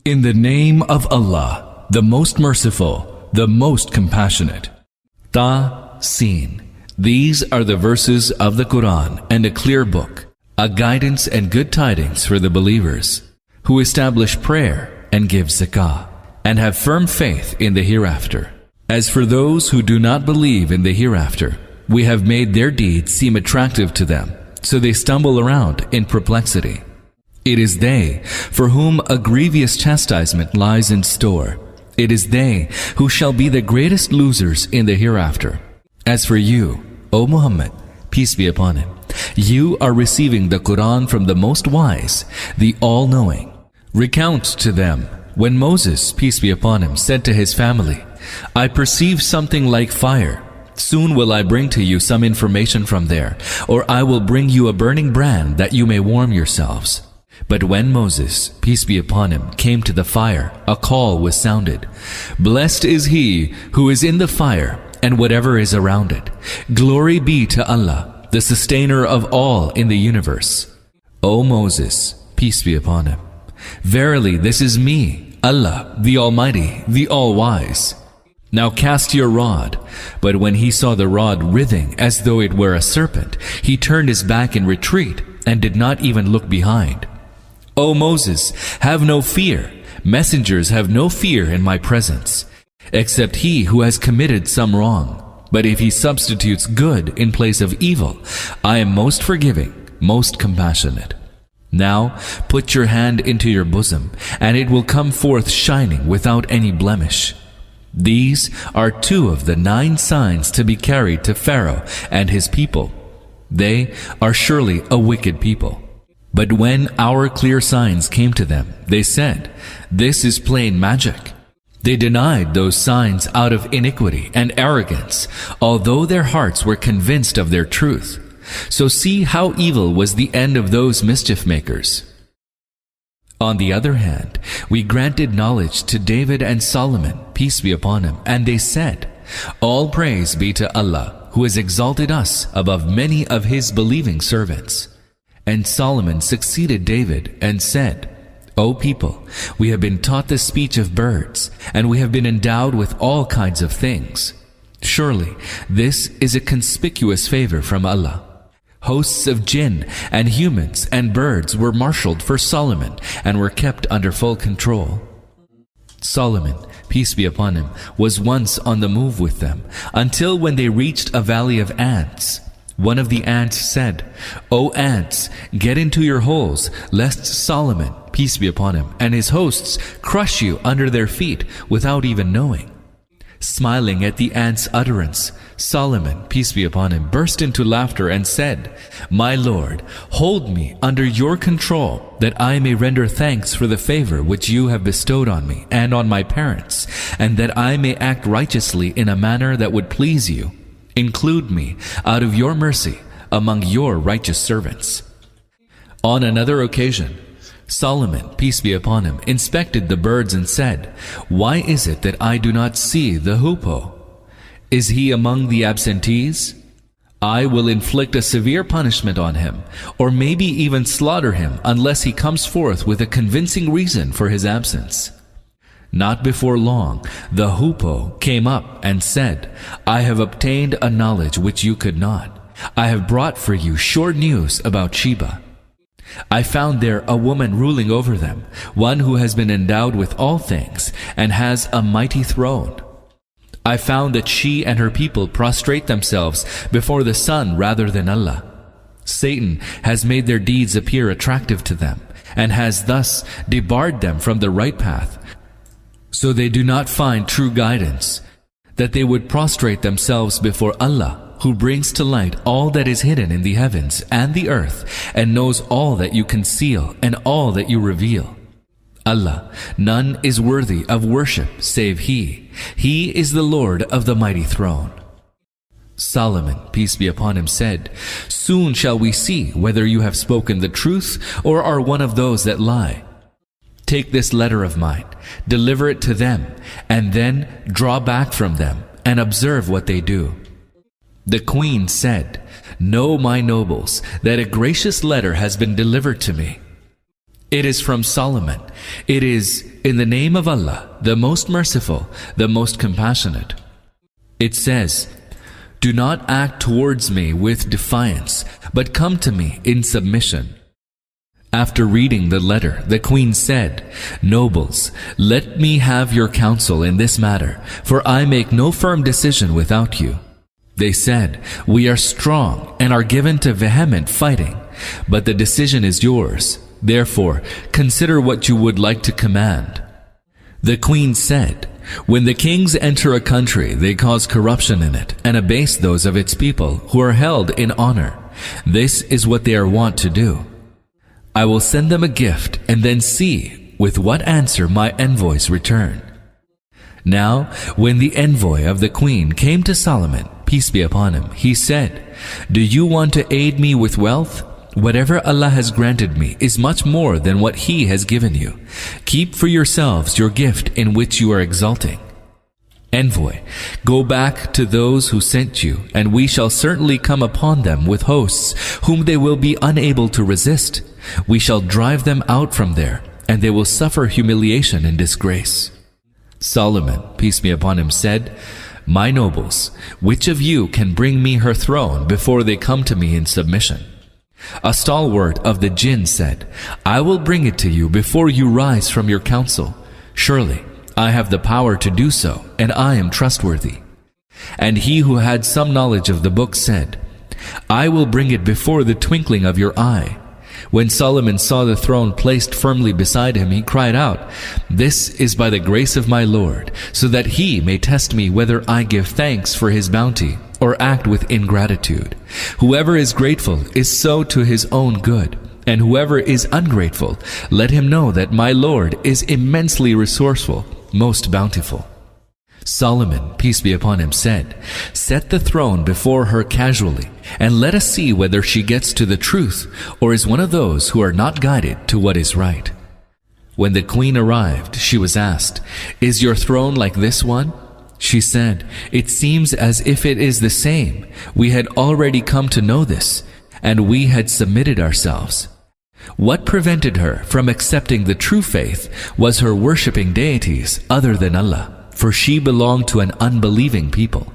In the name of Allah, the most merciful, the most compassionate. Ta-Sin. These are the verses of the Quran and a clear book, a guidance and good tidings for the believers, who establish prayer and give zakah, and have firm faith in the hereafter. As for those who do not believe in the hereafter, we have made their deeds seem attractive to them, so they stumble around in perplexity. It is they for whom a grievous chastisement lies in store. It is they who shall be the greatest losers in the hereafter. As for you, O Muhammad, peace be upon him, you are receiving the Quran from the Most Wise, the All-Knowing. Recount to them when Moses, peace be upon him, said to his family, I perceive something like fire. Soon will I bring to you some information from there, or I will bring you a burning brand that you may warm yourselves. But when Moses, peace be upon him, came to the fire, a call was sounded. Blessed is he who is in the fire and whatever is around it. Glory be to Allah, the sustainer of all in the universe. O Moses, peace be upon him, verily this is me, Allah, the Almighty, the All-Wise. Now cast your rod. But when he saw the rod writhing as though it were a serpent, he turned his back in retreat and did not even look behind. O Moses, have no fear. Messengers have no fear in my presence, except he who has committed some wrong. But if he substitutes good in place of evil, I am most forgiving, most compassionate. Now put your hand into your bosom, and it will come forth shining without any blemish. These are 2 of the 9 signs to be carried to Pharaoh and his people. They are surely a wicked people. But when our clear signs came to them, they said, this is plain magic. They denied those signs out of iniquity and arrogance, although their hearts were convinced of their truth. So see how evil was the end of those mischief makers. On the other hand, we granted knowledge to David and Solomon, peace be upon him, and they said, all praise be to Allah, who has exalted us above many of his believing servants. And Solomon succeeded David and said, O people, we have been taught the speech of birds, and we have been endowed with all kinds of things. Surely this is a conspicuous favor from Allah. Hosts of jinn and humans and birds were marshaled for Solomon and were kept under full control. Solomon, peace be upon him, was once on the move with them, until when they reached a valley of ants. One of the ants said, O ants, get into your holes, lest Solomon, peace be upon him, and his hosts crush you under their feet without even knowing. Smiling at the ant's utterance, Solomon, peace be upon him, burst into laughter and said, My Lord, hold me under your control, that I may render thanks for the favor which you have bestowed on me and on my parents, and that I may act righteously in a manner that would please you. Include me out of your mercy among your righteous servants. On another occasion, Solomon, peace be upon him, inspected the birds and said, Why is it that I do not see the hoopoe? Is he among the absentees? I will inflict a severe punishment on him, or maybe even slaughter him, unless he comes forth with a convincing reason for his absence. Not before long, the hoopoe came up and said, I have obtained a knowledge which you could not. I have brought for you sure news about Sheba. I found there a woman ruling over them, one who has been endowed with all things and has a mighty throne. I found that she and her people prostrate themselves before the sun rather than Allah. Satan has made their deeds appear attractive to them and has thus debarred them from the right path, so they do not find true guidance, that they would prostrate themselves before Allah, who brings to light all that is hidden in the heavens and the earth, and knows all that you conceal and all that you reveal. Allah, none is worthy of worship save He. He is the Lord of the mighty throne. Solomon, peace be upon him, said, Soon shall we see whether you have spoken the truth or are one of those that lie. Take this letter of mine, deliver it to them, and then draw back from them and observe what they do. The queen said, Know, my nobles, that a gracious letter has been delivered to me. It is from Solomon. It is in the name of Allah, the most merciful, the most compassionate. It says, do not act towards me with defiance, but come to me in submission. After reading the letter, the queen said, nobles, let me have your counsel in this matter, for I make no firm decision without you. They said, we are strong and are given to vehement fighting, but the decision is yours. Therefore, consider what you would like to command. The queen said, when the kings enter a country, they cause corruption in it and abase those of its people who are held in honor. This is what they are wont to do. I will send them a gift and then see with what answer my envoys return. Now, when the envoy of the queen came to Solomon, peace be upon him, he said, do you want to aid me with wealth? Whatever Allah has granted me is much more than what He has given you. Keep for yourselves your gift in which you are exulting. Envoy, go back to those who sent you, and we shall certainly come upon them with hosts, whom they will be unable to resist. We shall drive them out from there, and they will suffer humiliation and disgrace. Solomon, peace be upon him, said, my nobles, which of you can bring me her throne before they come to me in submission? A stalwart of the jinn said, I will bring it to you before you rise from your council. Surely, I have the power to do so, and I am trustworthy. And he who had some knowledge of the book said, I will bring it before the twinkling of your eye. When Solomon saw the throne placed firmly beside him, he cried out, this is by the grace of my Lord, so that He may test me whether I give thanks for His bounty, or act with ingratitude. Whoever is grateful is so to his own good, and whoever is ungrateful, let him know that my Lord is immensely resourceful, most bountiful. Solomon, peace be upon him, said, set the throne before her casually, and let us see whether she gets to the truth, or is one of those who are not guided to what is right. When the queen arrived, she was asked, is your throne like this one? She said, it seems as if it is the same. We had already come to know this, and we had submitted ourselves. What prevented her from accepting the true faith was her worshipping deities other than Allah, for she belonged to an unbelieving people.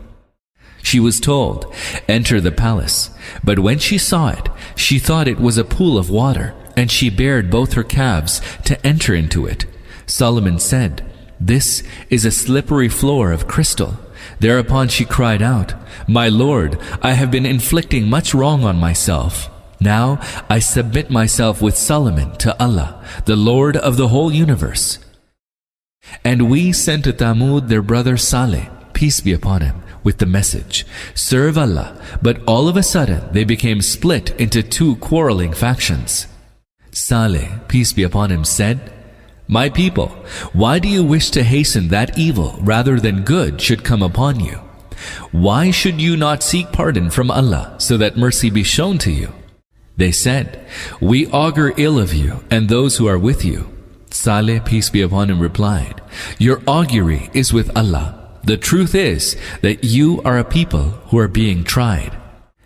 She was told, enter the palace, but when she saw it, she thought it was a pool of water, and she bared both her calves to enter into it. Solomon said, this is a slippery floor of crystal. Thereupon she cried out, my Lord, I have been inflicting much wrong on myself. Now I submit myself with Solomon to Allah, the Lord of the whole universe. And we sent to Thamud their brother Saleh, peace be upon him, with the message, serve Allah, but all of a sudden they became split into two quarreling factions. Saleh, peace be upon him, said, my people, why do you wish to hasten that evil rather than good should come upon you? Why should you not seek pardon from Allah so that mercy be shown to you? They said, we augur ill of you and those who are with you. Saleh, peace be upon him, replied, your augury is with Allah. The truth is that you are a people who are being tried.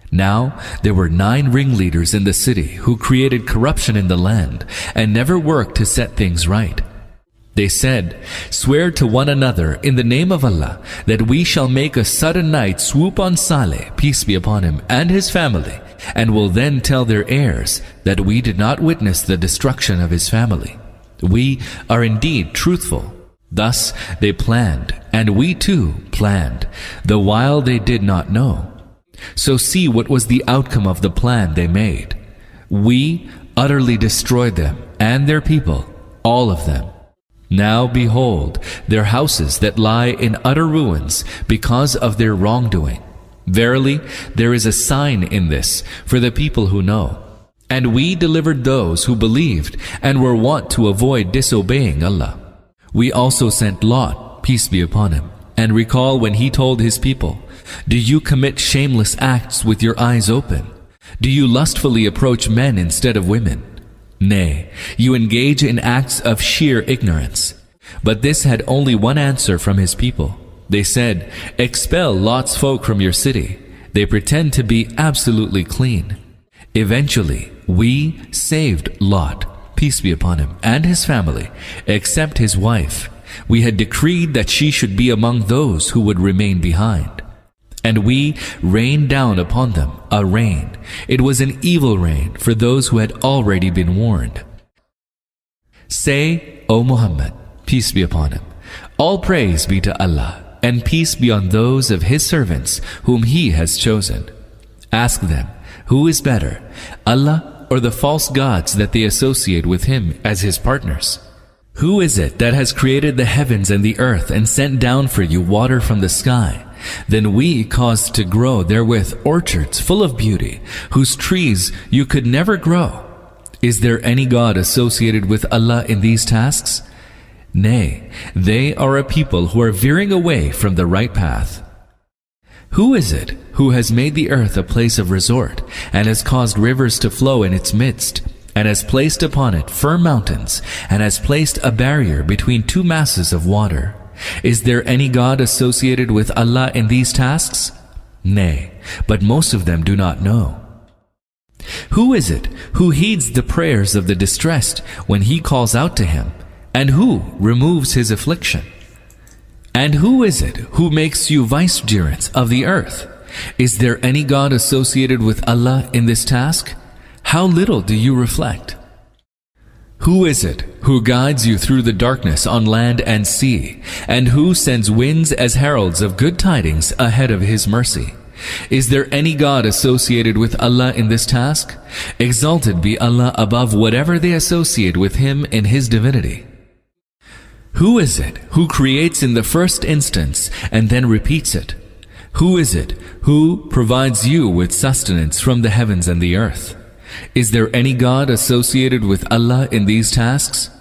Now there were 9 ringleaders in the city who created corruption in the land and never worked to set things right. They said, swear to one another in the name of Allah that we shall make a sudden night swoop on Saleh, peace be upon him, and his family, and will then tell their heirs that we did not witness the destruction of his family. We are indeed truthful. Thus they planned, and we too planned, the while they did not know. So see what was the outcome of the plan they made. We utterly destroyed them and their people, all of them. Now behold, their houses that lie in utter ruins because of their wrongdoing. Verily, there is a sign in this for the people who know. And we delivered those who believed and were wont to avoid disobeying Allah. We also sent Lot, peace be upon him, and recall when he told his people, do you commit shameless acts with your eyes open? Do you lustfully approach men instead of women? Nay, you engage in acts of sheer ignorance. But this had only one answer from his people. They said, expel Lot's folk from your city. They pretend to be absolutely clean. Eventually, we saved Lot, peace be upon him, and his family, except his wife, we had decreed that she should be among those who would remain behind. And we rained down upon them a rain. It was an evil rain for those who had already been warned. Say, O Muhammad, peace be upon him, all praise be to Allah, and peace be on those of His servants whom He has chosen. Ask them, who is better, Allah or the false gods that they associate with Him as His partners? Who is it that has created the heavens and the earth and sent down for you water from the sky? Then we caused to grow therewith orchards full of beauty, whose trees you could never grow. Is there any God associated with Allah in these tasks? Nay, they are a people who are veering away from the right path. Who is it who has made the earth a place of resort, and has caused rivers to flow in its midst, and has placed upon it firm mountains, and has placed a barrier between two masses of water? Is there any God associated with Allah in these tasks? Nay, but most of them do not know. Who is it who heeds the prayers of the distressed when he calls out to him, and who removes his affliction? And who is it who makes you vicegerents of the earth? Is there any God associated with Allah in this task? How little do you reflect? Who is it who guides you through the darkness on land and sea, and who sends winds as heralds of good tidings ahead of His mercy? Is there any God associated with Allah in this task? Exalted be Allah above whatever they associate with Him in His divinity. Who is it who creates in the first instance and then repeats it? Who is it who provides you with sustenance from the heavens and the earth? Is there any God associated with Allah in these tasks?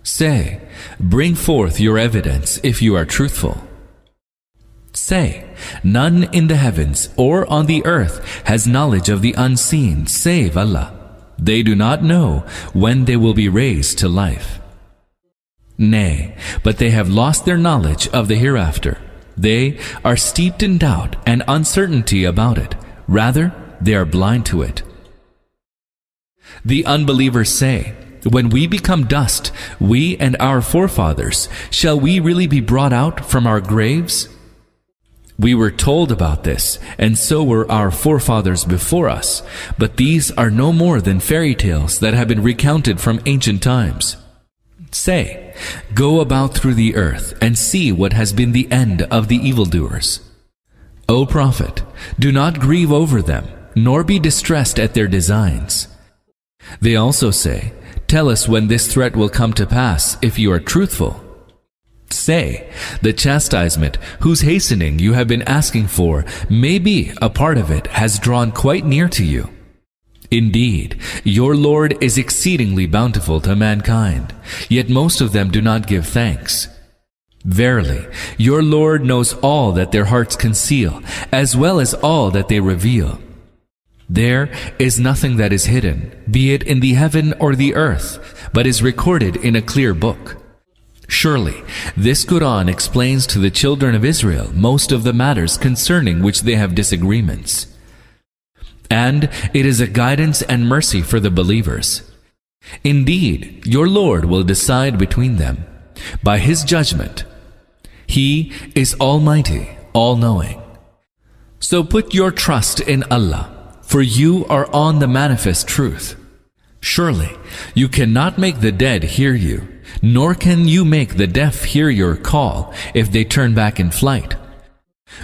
Say, bring forth your evidence if you are truthful. Say, none in the heavens or on the earth has knowledge of the unseen save Allah. They do not know when they will be raised to life. Nay, but they have lost their knowledge of the hereafter. They are steeped in doubt and uncertainty about it. Rather, they are blind to it. The unbelievers say, when we become dust, we and our forefathers, shall we really be brought out from our graves? We were told about this, and so were our forefathers before us, but these are no more than fairy tales that have been recounted from ancient times. Say, go about through the earth and see what has been the end of the evildoers. O Prophet, do not grieve over them, nor be distressed at their designs. They also say, tell us when this threat will come to pass if you are truthful. Say, the chastisement whose hastening you have been asking for, maybe a part of it has drawn quite near to you. Indeed, your Lord is exceedingly bountiful to mankind, yet most of them do not give thanks. Verily, your Lord knows all that their hearts conceal, as well as all that they reveal. There is nothing that is hidden, be it in the heaven or the earth, but is recorded in a clear book. Surely, this Quran explains to the children of Israel most of the matters concerning which they have disagreements. And it is a guidance and mercy for the believers. Indeed, your Lord will decide between them by His judgment. He is Almighty, All-Knowing. So put your trust in Allah, for you are on the manifest truth. Surely, you cannot make the dead hear you, nor can you make the deaf hear your call if they turn back in flight.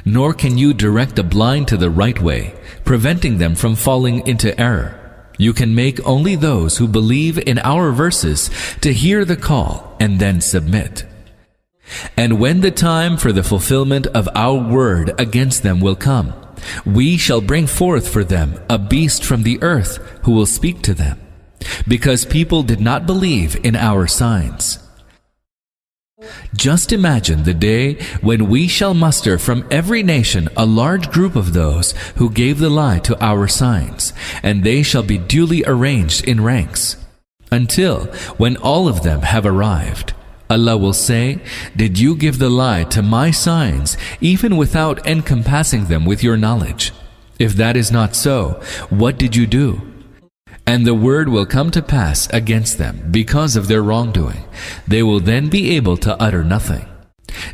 Nor can you direct the blind to the right way, preventing them from falling into error. You can make only those who believe in our verses to hear the call and then submit. And when the time for the fulfillment of our word against them will come, we shall bring forth for them a beast from the earth who will speak to them, because people did not believe in our signs. Just imagine the day when we shall muster from every nation a large group of those who gave the lie to our signs, and they shall be duly arranged in ranks, until when all of them have arrived. Allah will say, did you give the lie to my signs, even without encompassing them with your knowledge? If that is not so, what did you do? And the word will come to pass against them because of their wrongdoing. They will then be able to utter nothing.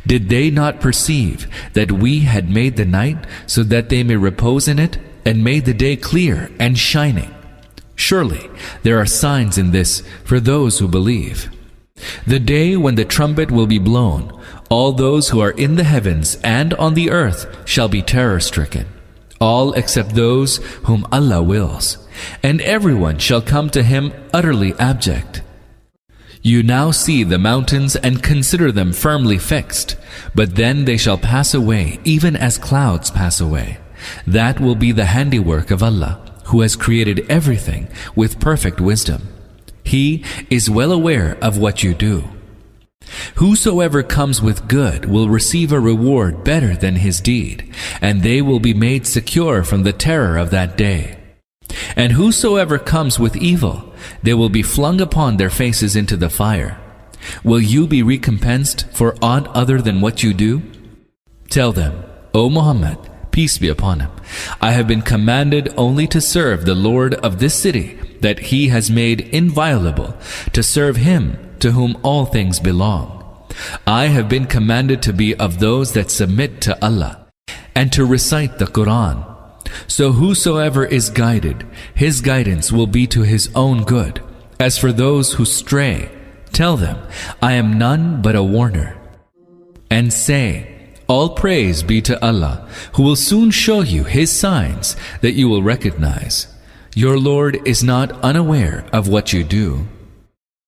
Did they not perceive that we had made the night so that they may repose in it, and made the day clear and shining? Surely there are signs in this for those who believe. The day when the trumpet will be blown, all those who are in the heavens and on the earth shall be terror-stricken, all except those whom Allah wills, and everyone shall come to Him utterly abject. You now see the mountains and consider them firmly fixed, but then they shall pass away even as clouds pass away. That will be the handiwork of Allah, who has created everything with perfect wisdom. He is well aware of what you do. Whosoever comes with good will receive a reward better than his deed, and they will be made secure from the terror of that day. And whosoever comes with evil, they will be flung upon their faces into the fire. Will you be recompensed for aught other than what you do? Tell them, O Muhammad, peace be upon him, I have been commanded only to serve the Lord of this city that He has made inviolable, to serve Him to whom all things belong. I have been commanded to be of those that submit to Allah, and to recite the Quran. So whosoever is guided, his guidance will be to his own good. As for those who stray, tell them, I am none but a warner. And say, all praise be to Allah, who will soon show you His signs that you will recognize. Your Lord is not unaware of what you do.